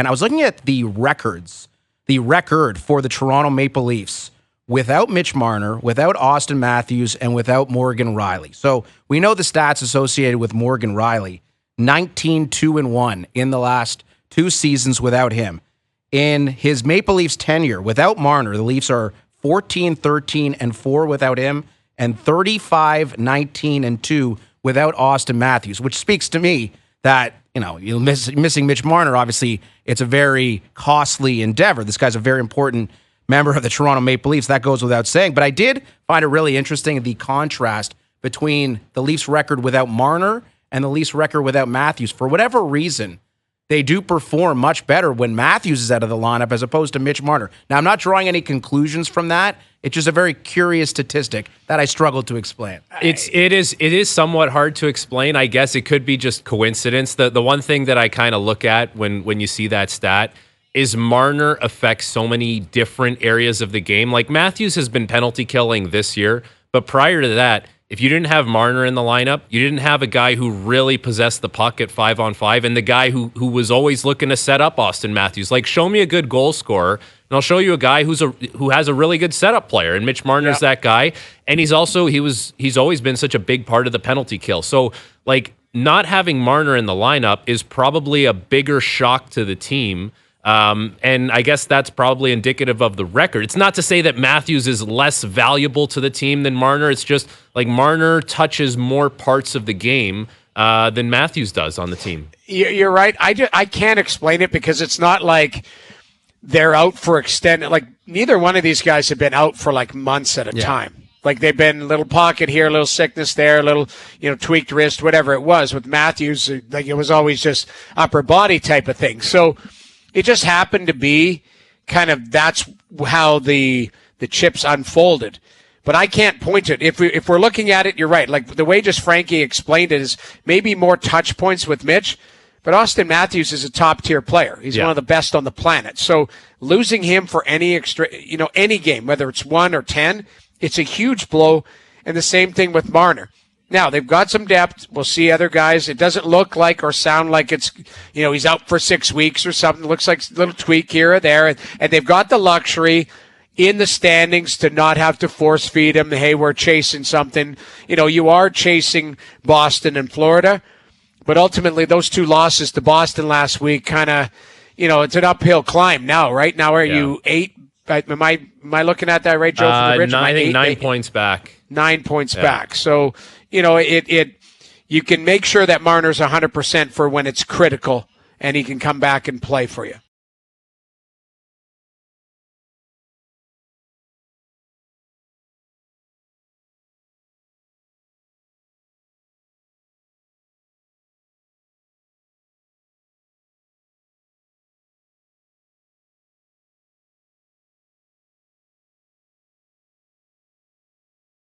I was looking at the record for the Toronto Maple Leafs without Mitch Marner, without Auston Matthews, and without Morgan Rielly. So we know the stats associated with Morgan Rielly, 19-2-1 in the last 2 seasons without him. In his Maple Leafs tenure without Marner, the Leafs are 14-13-4 without him, and 35-19-2 without Auston Matthews, which speaks to me that, you're missing Mitch Marner. Obviously, it's a very costly endeavor. This guy's a very important member of the Toronto Maple Leafs. That goes without saying. But I did find it really interesting, the contrast between the Leafs record without Marner and the Leafs record without Matthews. For whatever reason, they do perform much better when Matthews is out of the lineup as opposed to Mitch Marner. Now, I'm not drawing any conclusions from that. It's just a very curious statistic that I struggled to explain. It is somewhat hard to explain. I guess it could be just coincidence. The one thing that I kind of look at when you see that stat is Marner affects so many different areas of the game. Like Matthews has been penalty killing this year, but prior to that, if you didn't have Marner in the lineup, you didn't have a guy who really possessed the puck at 5-on-5 and the guy who was always looking to set up Auston Matthews. Like, show me a good goal scorer, and I'll show you a guy who has a really good setup player. And Mitch Marner's that guy. And he's always been such a big part of the penalty kill. So, like, not having Marner in the lineup is probably a bigger shock to the team. And I guess that's probably indicative of the record. It's not to say that Matthews is less valuable to the team than Marner. It's just like Marner touches more parts of the game than Matthews does on the team. You're right. I can't explain it because it's not like they're out for extended. Like neither one of these guys have been out for like months at a time. Like they've been a little pocket here, a little sickness there, a little, tweaked wrist, whatever it was. With Matthews, like it was always just upper body type of thing. So it just happened to be kind of that's how the chips unfolded. But I can't point to it. If we're looking at it, you're right. Like the way just Frankie explained it is maybe more touch points with Mitch, but Auston Matthews is a top-tier player. He's one of the best on the planet. So losing him for any game, whether it's 1 or 10, it's a huge blow. And the same thing with Marner. Now, they've got some depth. We'll see other guys. It doesn't look like or sound like it's, he's out for 6 weeks or something. It looks like a little tweak here or there. And they've got the luxury in the standings to not have to force feed him. Hey, we're chasing something. You are chasing Boston and Florida. But ultimately, those 2 losses to Boston last week kind of, it's an uphill climb now, right? Now, are you 8? Am I looking at that right, Joe? From the Rich? I think 9 points back. 9 points back. So, you can make sure that Marner's 100% for when it's critical and he can come back and play for you.